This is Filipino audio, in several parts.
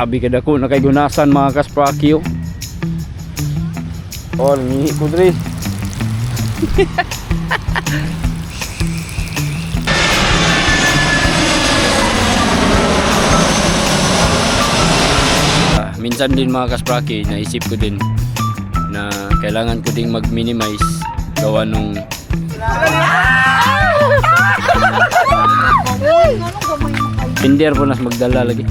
Abi kada ko na kay gunasan mga kaspraki oh. Oh, nangihi ko dre. Minsan din mga kaspraki, naisip ko din na kailangan ko ding mag-minimize gawa nung pinder po nas magdala lagi.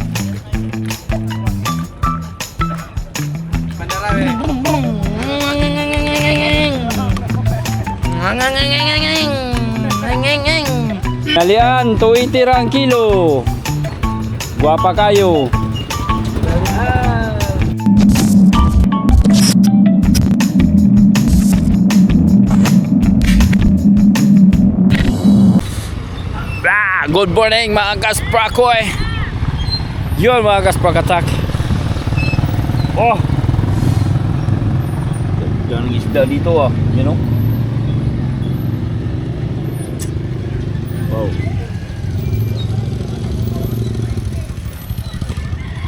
Kalian, 280 ra ang kilo. Guwapa kayo. Good morning mga kasprakoy. Yun mga kasprakatak. Oh, yan ang isda dito ah. You know. Wow.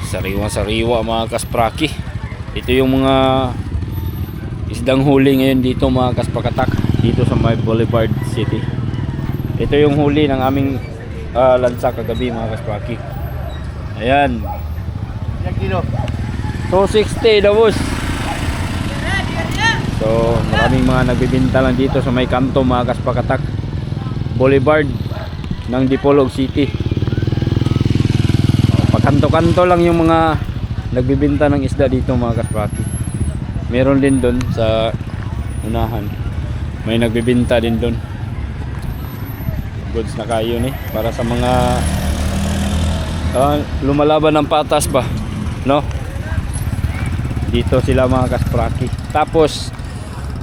Sariwa-sariwa mga kaspraki. Ito yung mga isdang huli ngayon dito mga kasprakatak. Dito sa may Boulevard City. Ito yung huli ng aming lansa kagabi mga kaspraki. Ayan. Ilang kilo? 260 daw boss. So maraming mga nagbibinta lang dito sa may kanto mga kasprakatak, Boulevard ng Dipolog City. Pakanto-kanto lang yung mga nagbibinta ng isda dito mga kaspraki. Meron din doon sa unahan, may nagbibinta din doon. Goods na kayo ni para sa mga lumalaban ng patas ba, no? Dito sila mga kaspraki. Tapos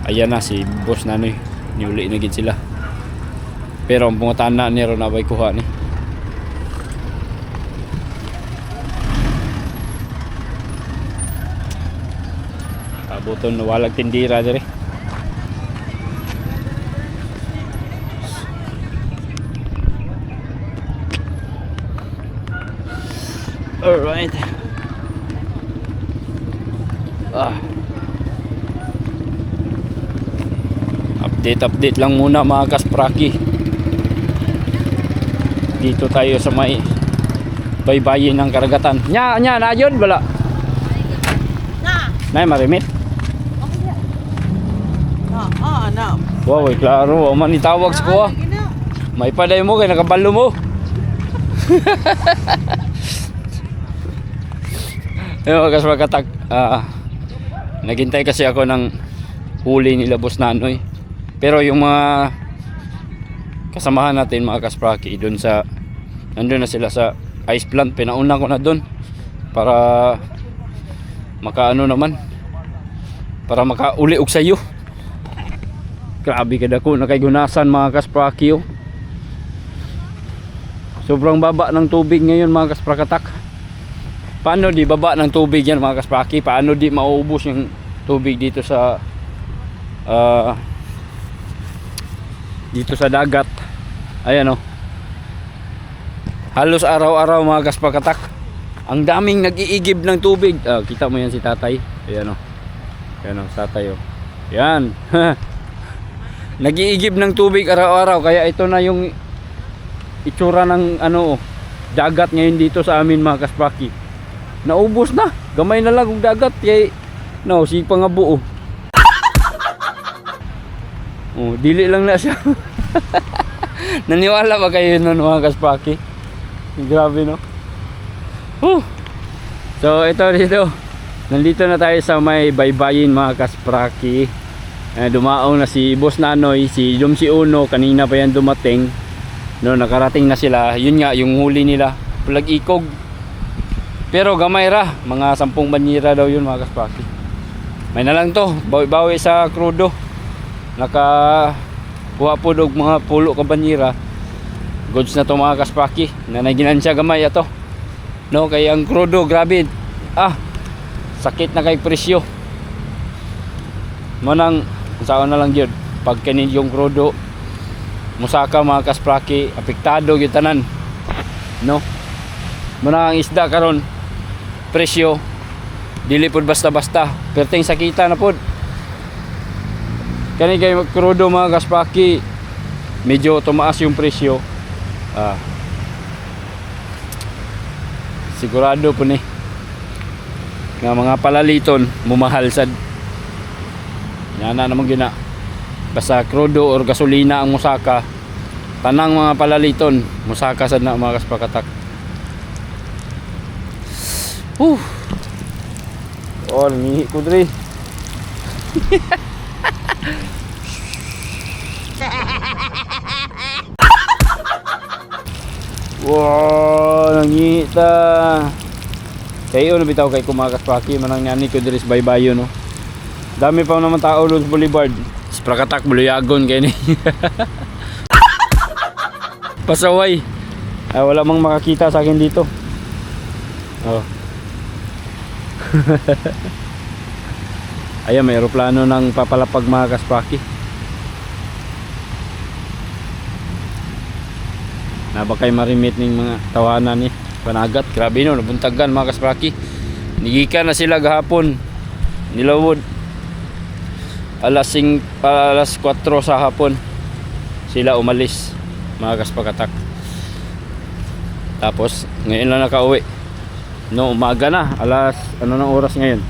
ayan na si boss Nanoy, niuli na gid sila. Pero ang pungutan na ni ron abay kuha ni. Abuton walag tindira dire. Alright. Update lang muna mga kaspraki. Dito tayo sa may baybayin ng karagatan. Nya na yun bala. Na marimit. Na. Wow, klaro, man itawag sa kuha. May paday mo kay nakabalo mo. Yung kasprakatak, naghintay kasi ako ng huli nila boss Nanoy. Pero yung mga kasamahan natin mga kaspraki doon sa nandun na sila sa ice plant, pinauna ko na doon para makaano naman, para makauli og sayo. Grabe kada ko na kay gunasan mga kaspraki oh. Sobrang baba ng tubig ngayon mga kasprakatak. Paano di baba ng tubig yan mga kaspraki? Paano di mauubos yung tubig dito sa dagat? Ayan oh. Halos araw-araw mga kasprakatak. Ang daming nag-iigib ng tubig. Kita mo yan si tatay. Ayan oh. Ayan oh, tatay oh. Yan. Nag-iigib ng tubig araw-araw. Kaya ito na yung itsura ng ano oh, dagat ngayon dito sa amin mga kaspraki. Naubos na, gamay na lang kung dagat kay no, si pangabuo. Oh, dili lang na siya. Naniwala ba kayo nun mga kaspraki? Grabe no. So ito dito, nandito na tayo sa may baybayin mga kaspraki. Dumaong na si boss Nanoy, si Jomsi Uno, kanina pa yan dumating. No, nakarating na sila. Yun nga yung huli nila, pulag-ikog. Pero gamay ra, mga 10 banyera daw yun mga kaspraki. May na lang to, bawi-bawi sa krudo. Nakakuha po og mga pulo ka banyera. Goods na to mga kaspraki. Nanaginan siya gamay ato. No, kay ang krudo grabe. Sakit na kay presyo. Manang saan na lang yun. Pag kanin yung krudo, musaka mga kaspraki, apektado gyud tanan. No? Muna ang isda karon presyo dili pod basta-basta, perting sakita na pod. Kani kay crudo mga kaspaki, medyo tumaas yung presyo. Sigurado po ni nga mga palaliton mumahal sad. Yana naman gina. Basta crudo or gasolina ang musaka, tanang mga palaliton musaka sad na mga kaspakatak. Oh, nangihi ko diri. Wow, nangihi ta. Kayo na bitaw kay kumakas paki manang nyani ko diri sa baybayo no. Dami pa naman tao doon sa Boulevard. Sa Prakatak buluyagon kay ni. Pasaway. Wala mang makakita sa akin dito. Oh. Ayan, may aeroplano ng papalapag mga kaspaki. Nabakay marimit ng mga tawanan ni panagat. Grabe no, nabuntagan mga kaspaki. Nigikan na sila gahapon. Nilawod. Alas 4 sa hapon sila umalis mga kaspakatak. Tapos ngayon lang nakauwi. No, umaga na. Alas, ano nang oras ngayon?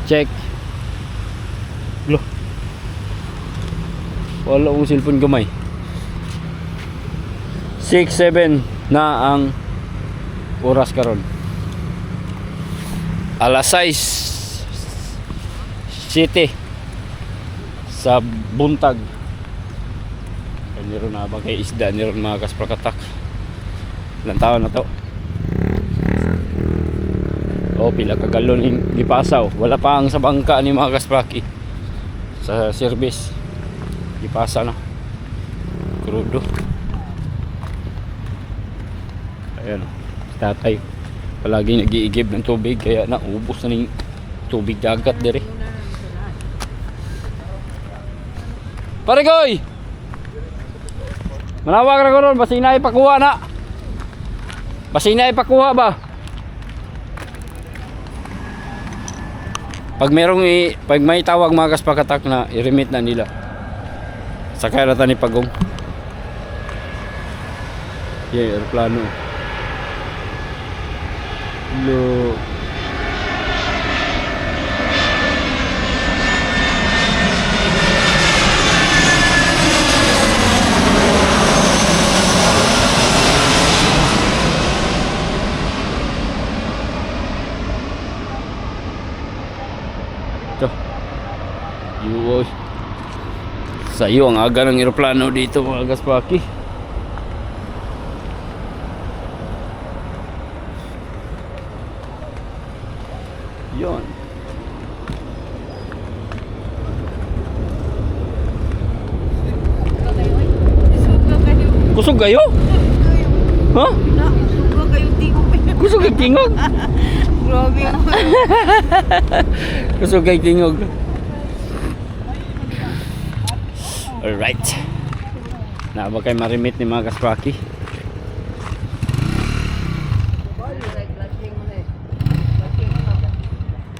Check. Lo. Wala akong cellphone gamay. 6-7 na ang oras karon. Alas 6 sa buntag. Niron na ba kay isda niron mga kaspakatak. Ilang taon na to? Pila ka galon yung gipasaw. Wala pa ang sa bangka ni mga kaspaki sa service. Gipasa na crudo. Ayan, tatay palagi nag-iigib ng tubig kaya naubos na ng tubig dagat dire. Parigoy! Manawag na ko ron, basi na ipakuha na. Basi na ipakuha ba? Pag may tawag mga kaspakatak na i-remit na nila. Sakay rata ni Pagong. Yeah, aeroplano. Lo. Yuoy. Sayo ang aga ng eroplano dito mga kaspaki. Yon. Kusog kayo? Ha? Kusog kayo tingog. Kusog kayo tingog? Grabe ako. Kusog kayo tingog. Alright. Naaba kay marimit ni mga kaspaki.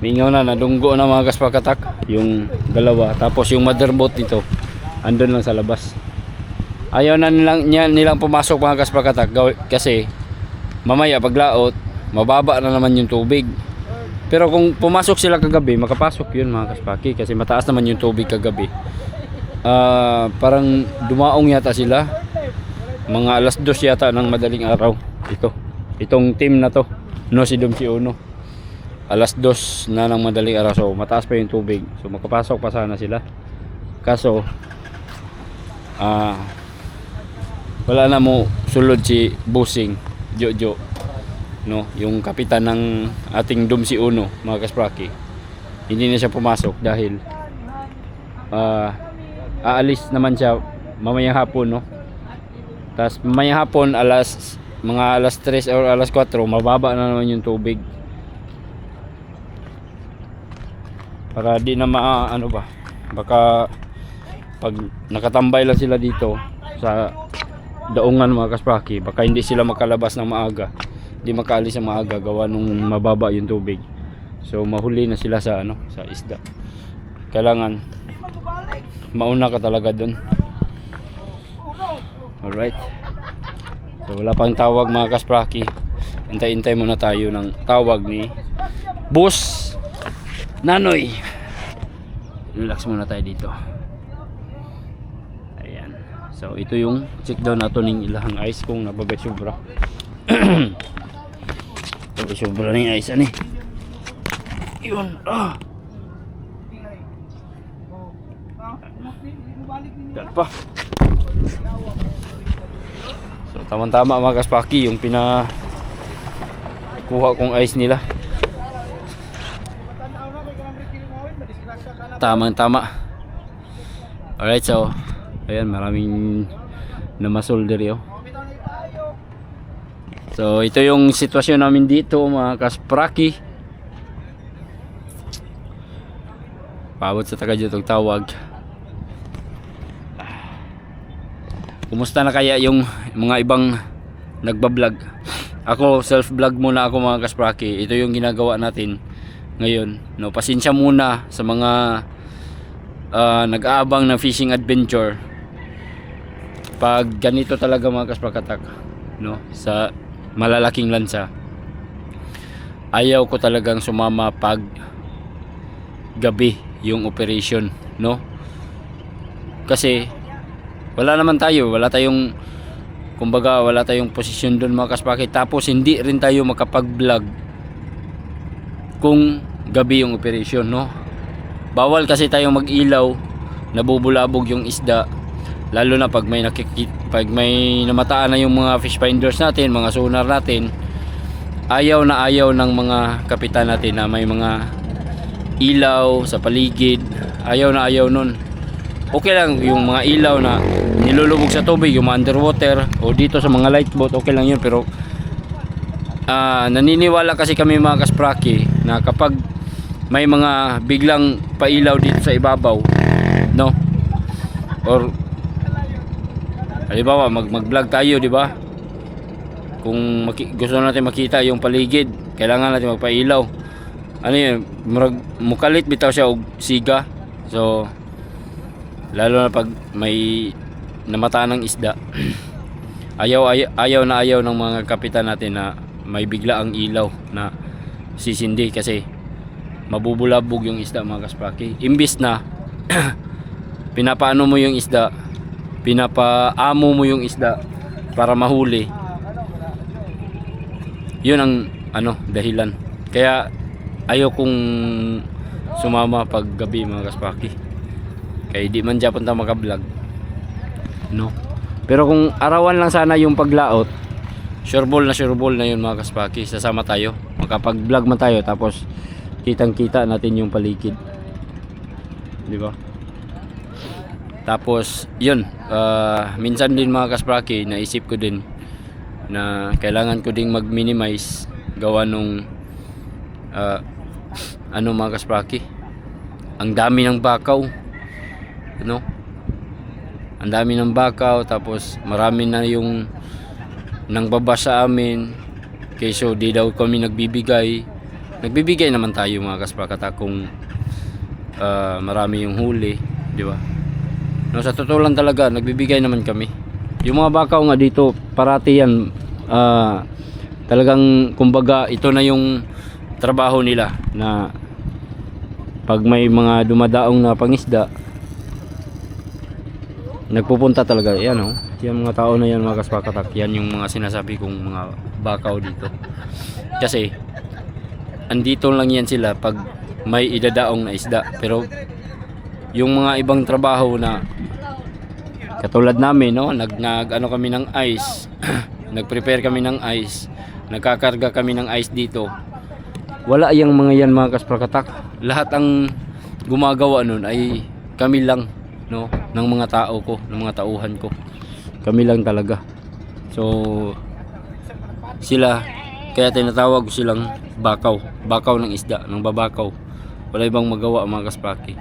Mingaw na, nadunggo na mga kaspakatak yung dalawa. Tapos yung motherboard nito andun lang sa labas. Ayaw na nilang pumasok mga kaspakatak kasi mamaya paglaot mababa na naman yung tubig. Pero kung pumasok sila kagabi, makapasok yun mga kaspaki kasi mataas naman yung tubig kagabi. Parang dumaong yata sila mga alas 2 yata ng madaling araw. Itong team na to, no, si Dom si Uno, alas 2 na ng madaling araw, so mataas pa yung tubig, so makapasok pa sana sila. Kaso wala na mo sulod si Busing Jojo, no, yung kapitan ng ating Dom si Uno mga kaspraki. Hindi na siya pumasok dahil aalis naman siya mamayang hapon, no. Tapos mamayang hapon mga alas 3 or alas 4 mababa na naman yung tubig. Para di na ano ba, baka pag nakatambay lang sila dito sa daungan mga kaspraki, baka hindi sila makalabas ng maaga di makaalis sa maaga gawa nung mababa yung tubig. So mahuli na sila sa sa isda. Kailangan mauna ka talaga doon. Alright. So wala pang tawag mga kaspraki. Hintay-hintay muna tayo ng tawag ni Boss Nanoy. Relax muna tayo dito. Ayan. So ito yung check down nato ning ilahang ice kung nabagay sobra. Ito sobra ning ice ani. Yun. Yan pa. So tama-tama mga kaspaki yung kuha kong ice nila. Tamang-tama. Alright, so ayan, maraming namasolder yo. So ito yung sitwasyon namin dito mga kaspraki. Pabot sa taga dito tawag. Kumusta na kaya yung mga ibang nagbablog? Ako self vlog muna ako mga kaspraki. Ito yung ginagawa natin ngayon. No, pasensya muna sa mga nag-aabang ng fishing adventure. Pag ganito talaga mga kasprakatak, no, sa malalaking lansa, ayaw ko talagang sumama pag gabi yung operation, no? Kasi wala naman tayo, wala tayong kumbaga wala tayong posisyon doon mga kaspaki, tapos hindi rin tayo makapag-vlog kung gabi yung operation, no? Bawal kasi tayong mag-ilaw, nabubulabog yung isda, lalo na pag may namataan na yung mga fish finders natin, mga sonar natin. Ayaw na ayaw ng mga kapitan natin na may mga ilaw sa paligid. Ayaw na ayaw nun. Okay lang yung mga ilaw na nilulubog sa tubig, yung underwater o dito sa mga light boat, okay lang yun. Pero naniniwala kasi kami mga kaspraki na kapag may mga biglang pailaw dito sa ibabaw, no, or halimbawa mag-vlog tayo, di ba? Kung gusto natin makita yung paligid, kailangan natin magpailaw. Ano yun, mukalit bitaw siya og siga. So lalo na pag may namataan ng isda, ayaw na ayaw ng mga kapitan natin na may bigla ang ilaw na sisindi kasi mabubulabog yung isda mga kaspraki. Imbis na pinapaano mo yung isda, pinapaamo mo yung isda para mahuli, yun ang dahilan. Kaya ayaw kong sumama pag gabi mga kaspaki, kaya di man dyan punta makablog, no? Pero kung arawan lang sana yung paglaot, sureball na yun mga kaspaki. Sasama tayo, makapag vlog man tayo, tapos kitang kita natin yung paligid, di ba? Tapos yun, minsan din mga kaspaki, naisip ko din na kailangan ko ding mag-minimize gawa nung mga kaspraki, ang dami ng bakaw, no? Ang dami ng bakaw, tapos marami na yung nangbaba sa amin. Kaysa di daw kami nagbibigay naman tayo mga kaspraka kung marami yung huli, di ba? No, sa totoo lang talaga nagbibigay naman kami. Yung mga bakaw nga dito parati yan, talagang kumbaga ito na yung trabaho nila, na pag may mga dumadaong na pangisda, nagpupunta talaga yan, oh. Yan mga tao na yan mga kaspakatak, yan yung mga sinasabi kong mga bakaw dito. Kasi andito lang yan sila pag may idadaong na isda. Pero yung mga ibang trabaho na katulad namin, no, ano kami ng ice nagprepare kami ng ice, nagkakarga kami ng ice dito, wala yang mga yan mga kaspakatak. Lahat ang gumagawa nun ay kami lang, no, ng mga tao ko, ng mga tauhan ko. Kami lang talaga. So sila, kaya tinatawag ko silang bakaw ng isda, ng babakaw. Wala ibang magawa mga kaspaki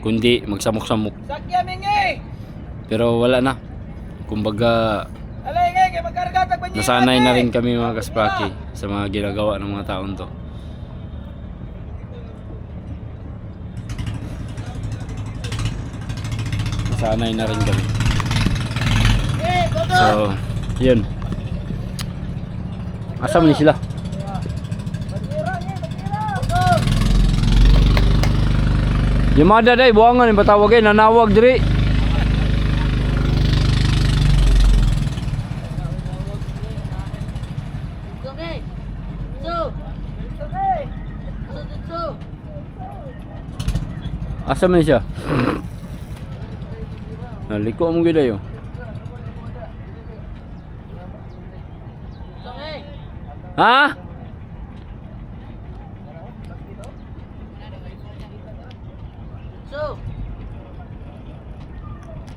kundi magsamok-samok. Pero wala na, kumbaga nasanay na rin kami mga kaspraki sa mga ginagawa ng mga taon to. Nasanay na rin kami. So, yun. Asam ni sila? Yung mga daday, buwangan yung patawagin, nanawag diri. Asam ni siya? Naliko mo gila yun. Ha?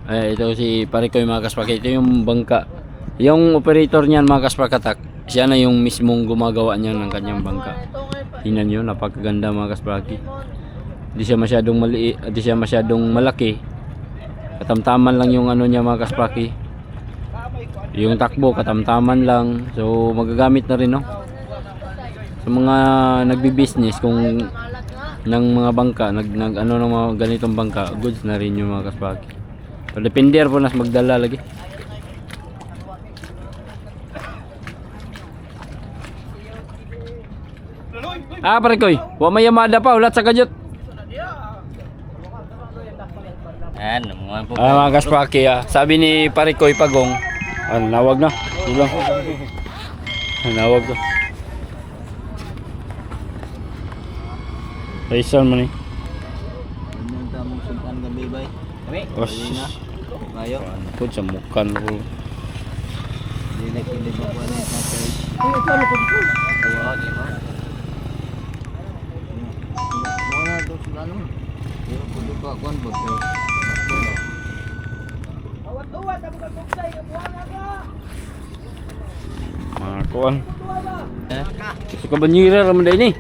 Ito si Parikoy mga kaspraki. Ito yung bangka. Yung operator niyan mga kasprakatak, siya na yung mismong gumagawa niyan ng kanyang bangka. Tingnan nyo, napakaganda mga kaspraki. Di siya masyadong maliit, di siya masyadong malaki. Katamtaman lang yung ano niya mga kaspraki. Yung takbo katamtaman lang. So magagamit na rin, no? Sa mga nagbi-business kung ng mga bangka, ano ng mga ganitong bangka, goods na rin yung mga kaspraki. So depender po nas magdala lagi. Parikoy, wa may yamada pa ulat sa kajut. Mga kaspraki, sabi ni Parikoy Pagong, nawag na. Ilang. Nawag ko. Raisan man eh. Os. Ayo. Pud sa mukan ko. Mga kuan. Gusto ka banyira raman day ni?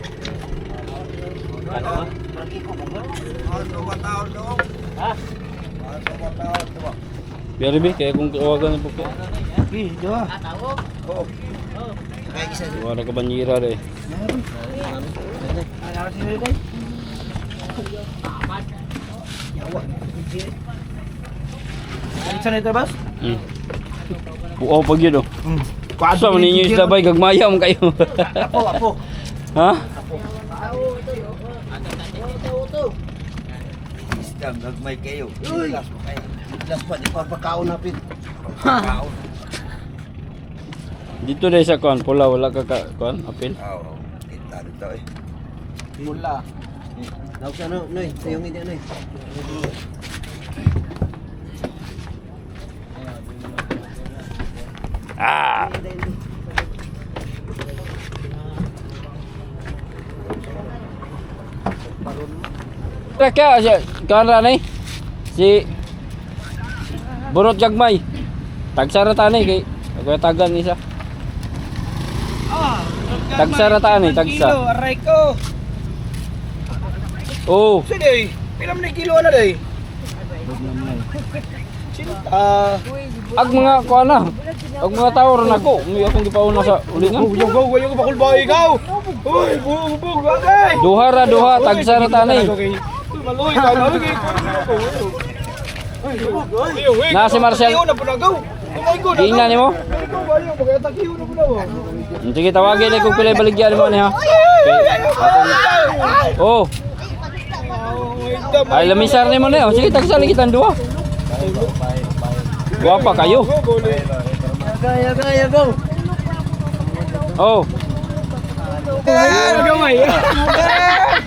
Biar lebih kayak kung kawagan po ko. Wala ka banyira deh. Isa na ito, boss? Buo pag yun, oh. Sa man ninyo isda bay, gagmayam kayo. Apo. Ha? Isda, gagmay kayo. Ilas pa, di pa pagkaon napin. Pagkaon. Dito deh sa kuan, pula wala ka kuan, apil. Oo, kita dito eh. Pula. Daw sa ano, Noy, yung hindi Noy. Kaya siya, kuan ni si Burot Jagmay. Tagsaratan ni kay ako tagan isa. Tagsaratan ni, tagsa. Aray ko. Oh, Sige, pila man kilo na day. ag mga kuan na. Ag mga tao ron ako, may akong gipauna sa ulingan. Yung bakulbay ikaw. Uy, bug, agay. Duha, tagsaratan ni. Maloy ka na lagi ko. Na si Marcel. Giingnan nimo? Sige, tawagin na kung pilay baligyan mo niya. Oh. Ay, lamisar nimo na. Sige, tagsali kita duha. Guwapa kayo. Go. Oh. Gamay.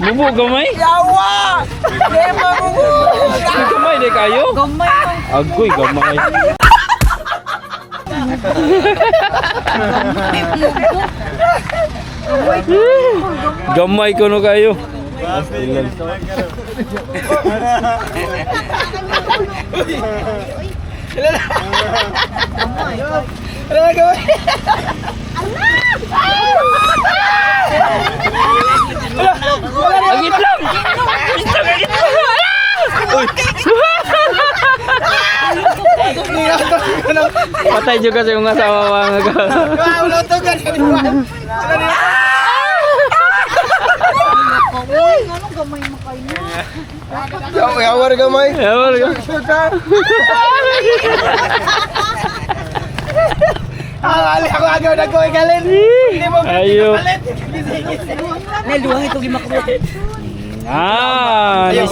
Bubu gamay? Yawa! Lema mo. Gamay di kayo? Gamay Agoy gamay. Gamay ko no kayo. Agit lang. Patay juga sa yung asawa mga ka. Wala to ganito. Uy, anong gamay mo kayo na? Yawar gamay. Ewan ka. Ali ako agaw na ko igalin. Hindi mo Ayop. Naluwang ito gimakbo.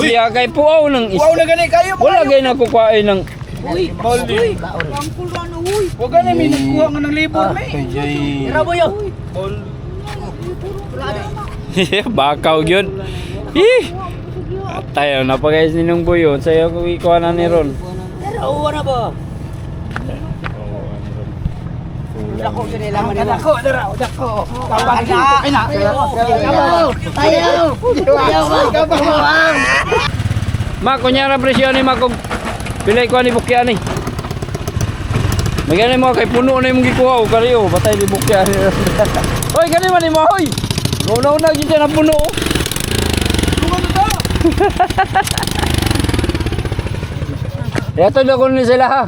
Siya kay puaw ng Wow na gani kayo. Wala gay nakukuhain ng Uy, uy. Ang kulo na, uy. Huwag ka na may nagkuha nga ng libon may. Rabo yo. bakaw yun. Tayo na pa guys ninong buyon. Sa'yo ko ikuha na ni Ron. Pero na ba? Dako gani laman nila. Dako. Pabagin ko ina. Ayaw. Ma, kunyara presyo ni Makog. Pilay ko ni bukya ni. Magyan mo kay puno na yung gikuha. O kaliyo, batay ni bukya ni. Hoy, gani man ni mo, hoy. Una-una gid na puno. Ito na ko ni sila ha.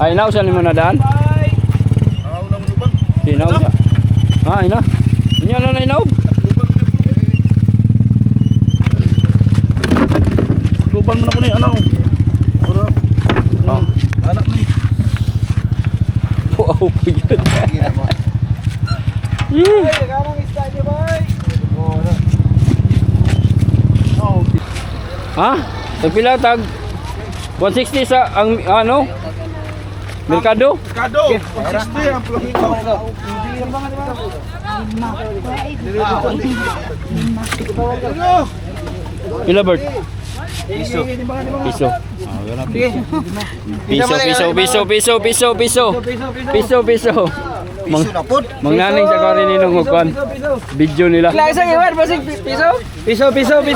Ay, naw siya ni mo na daan? Inaw siya. Ina. Inya na inaw. Luban mo na ko ni ano. Anak ni. Wow, po yun. Ha? Tagpila tag 160 sa ang ano? Merkado? Kado. 60 ang plahiko. Pila Bert? Piso. Piso. Piso. Mangnaning sa kare ninong kuan. Video nila. Isa giwan basig piso. Piso.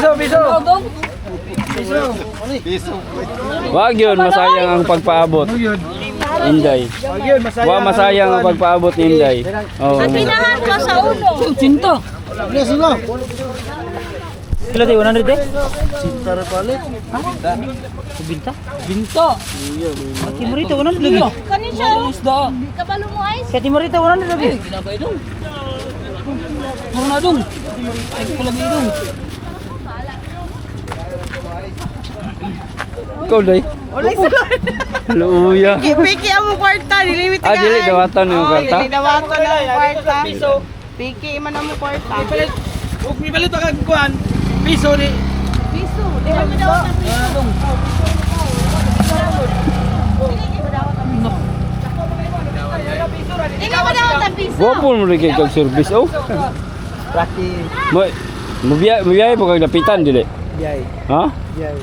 Wag yun, masayang ang pagpaabot. Inday. Wa masayang ang pagpaabot ni Inday. Oh. Pinahan ka sa ulo. Cinto. Kila tayo 100 eh? Sintar palit. Binta? Binta. Kati mo rito 100 lagi. Kanin siya. Isda. Kabalo mo ay. Kati mo rito 100 lagi. Kinabay dong. Murong na dong. Ay ko lagi dong. Ikaw day. Olay sa Luya. Piki ang kwarta, nilimit ka. Dili dawatan yung karta. Dawatan ang kwarta. Piso. Piki man ang kwarta. Ug mi balit ka kuan. Piso ni. Piso. Di ba dawatan piso? Ikaw ba dawatan piso? Gwapo mo rin kag service oh. Raki. Mubiyay po kag lapitan dili. Yay. Ha? Yay.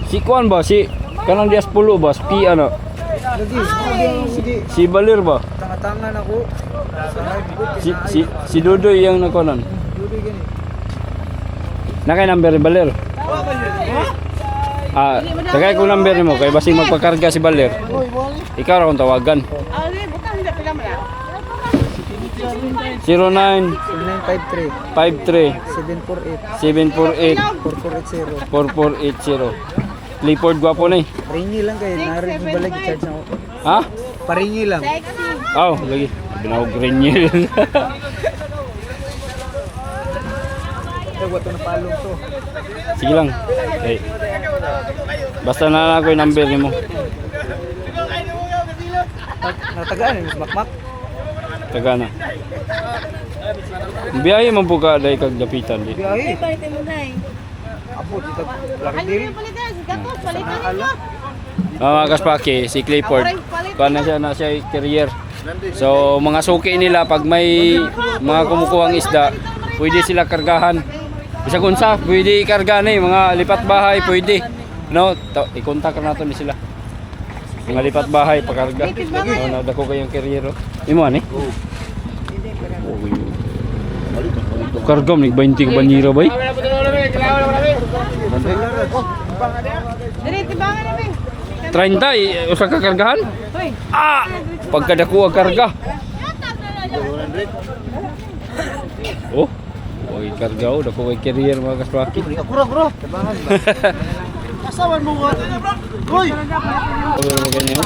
Si kuan ba si kanang dias pulo ba si ano? Sige. Si Balir ba? Tangan ako. Si Dudoy yang nakonan. Nakay number ni Balir. Tagay ko number nimo kay basig magpakarga si Balir. Ikaw ra kong tawagan. Ali, bukan hindi pila mo na. 09 953 53 748 748 4480. 4480. Clifford gwapo ni. Paringi lang kayo, narinig mo balik charge ako. Ha? Paringi lang. Aw, lagi. Binawag rin yun. Wato na palong to. Sige lang. Hey. Basta na lang ko yung number nimo. Natagaan ni Makmak. Taga na. Biyahe man po ka dahil kag dapitan di. Biyahe. Palitin mo na eh. Apo dito laki diri. Palitin, gatos, palitin mo. Mga kaspaki, si Clifford. Kuha na siya carrier. So mga suki nila pag may mga kumukuhang isda, pwede sila kargahan. Bisa kunsa, pwede ikarga ni mga lipat bahay, pwede. No, i-contact na nato ni sila. Mga lipat bahay pakarga. No, nadako kayong carrier. Imo ani? Kargam ni 20 ka banyera bay. Dili tibangan ni Bing. 30 usa ka kargahan? Pagkadako ang karga. Oh. Okay, kargaw. Dako kay carrier mga kaspraki. Kuro. Tabangan ba? Asawan mo nga. Hoy! Ano ba ganyan?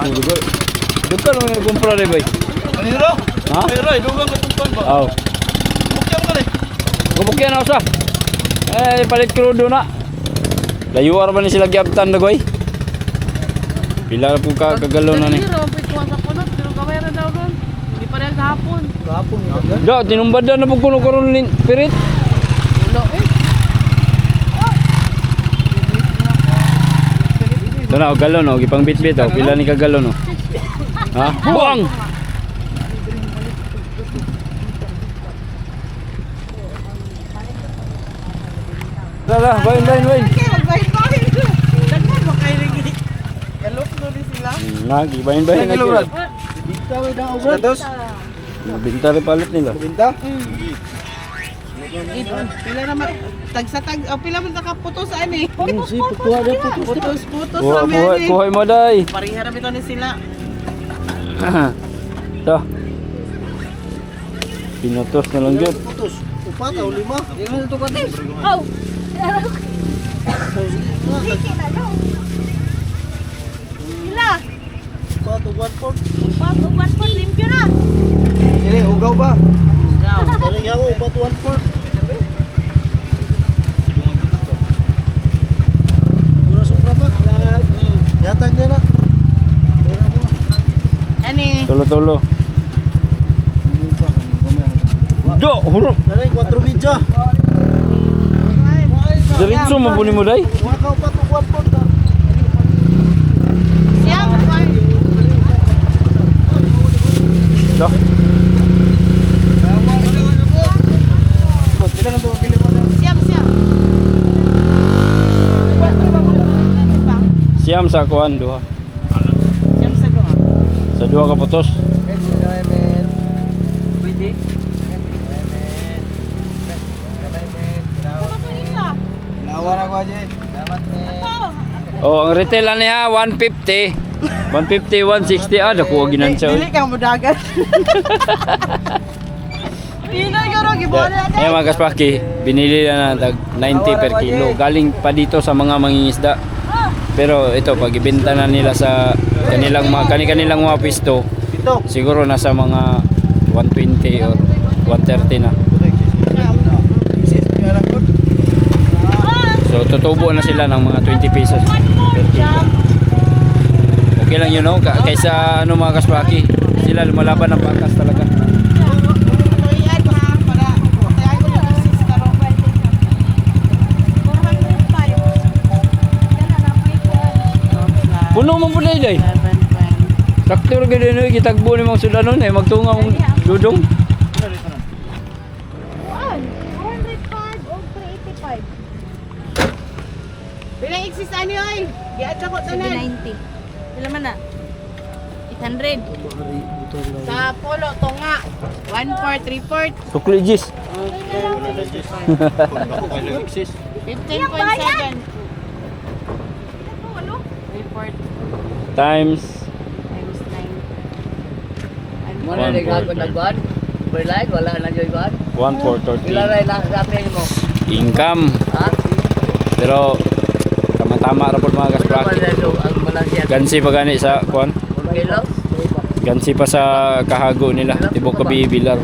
Dugo. Dugo naman yung kumpra rin bay. Kaniro? Ha? Pero, idugang katumpan ba? Oo. Bukyan ka rin. Kumukyan ako sa. Palit krudo na. Layuar ba ni sila gyaptan na goy? Pila na po kagalaw na ni. Pero kamay na daw doon. Hindi pa rin kahapon. Kahapon. Da, tinumbad na po kuno karon lin pirit. Ulo eh. Ito na, galon o, gipang bitbit o, pila ni kagalon o. Ha? Buang! Tara, bayin. Lagi, bayin. Binta ba daw ubra? Dos. Binta rin palit nila. Binta? Pila naman. Tag-satag. Pila man nakaputos ani. Si putuwa daw putus. Putos Kuhay mo day. Pariharap ito ni sila. Ito. Pinutos na lang yun. Putus. Upat o lima? Hindi mo ito katis. Oh. Sila. Upat o 1/4. Pag-uwan po, limpyo na. Dili, ugaw ba? Dili yaw, upat 1/4. Pura sobra ba? Yatag niya na. Ani. Tulo. Do, huruf. Dali, 4 media. Diretso mo po ni mo day. Mga ka upat o 1/4 ka. Siya. Do. Siya. Siyam sa kuan duha. Siya sa doon. Sa duha ka putos. Pwede. Lawan ako aja. Salamat eh. Oh, ang retail ani ha 150. 150, 160 ah dako ginansya. Dili ka mo dagat. Pila yoro gibola na. Eh mga kaspaki, binili na tag 90 per kilo. Galing pa dito sa mga mangingisda. Pero ito pag ibenta na nila sa kanilang mga pisto, Ito. siguro nasa mga 120 or 130 na. So tutubo na sila ng mga 20 pesos per kilo. Okay lang yun, no? Kaysa ano mga kaspaki, sila lumalaban ng patas talaga. Puno mo po day. Sakto rin ganyan yun, kitagbo ni mga sudanon eh, magtunga mong dudong. 405 o 385. Bilang exist ani oy. Giat ako tanan. 790. Pila man na? 800. Sa polo tunga. 1/4, 3/4. Sukli Gis. 15.7. Ano? 3/4 Times times 9. Mo na Naglago na guan. Berlain wala na joy guan. 1,430. Ilaray lang sa atin mo. Income. Ha? Pero tama-tama ra po mga kaspraki. Ang balansiya. Gansi pa gani sa kuan. Kilo. Gansi pa sa kahago nila. Tibok kabi bilar.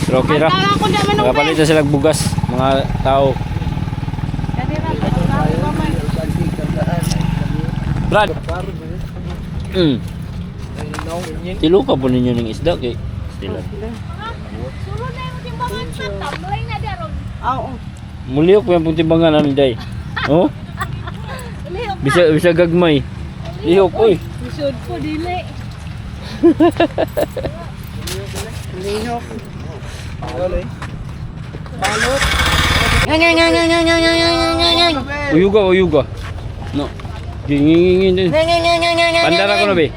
Pero okay ra. Tala ko naman ng Nakapalit na silang bugas mga tao. Brad. Tilo ka po ninyo ng isda kay sila. Sulo na yung timbangan sa tamlay na daron. Oo. Muliyok pa yung timbangan namin day. Oh, Lihok na. bisa gagmay. Lihok oy. Isod po dili. Lihok. Uyuga. No. Gingingin din. Bandara ko na be.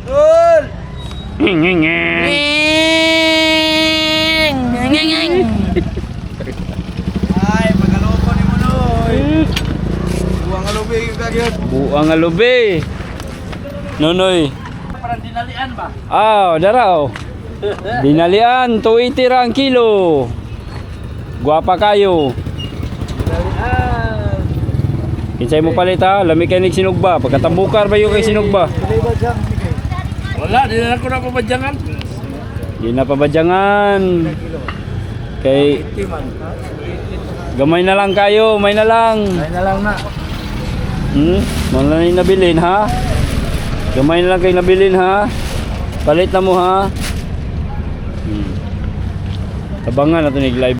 Tol! Nging. Buang nga lubi. Nonoy. Parang dinalian ba? Daraw. Dinalian, 280 ra ang kilo. Guwapa kayo. Kinsay mo palit ha, lami kayo sinugba. Pagkatambukar ba yung kay sinugba? Wala, di na ako na pabadyangan. Di na pabadyangan. Kay gamay na lang kayo, may na lang. Ay na lang na. Mga na yung nabilin ha. Gamay na lang kayo nabilin ha. Palit na mo ha. Abangan natin yung live.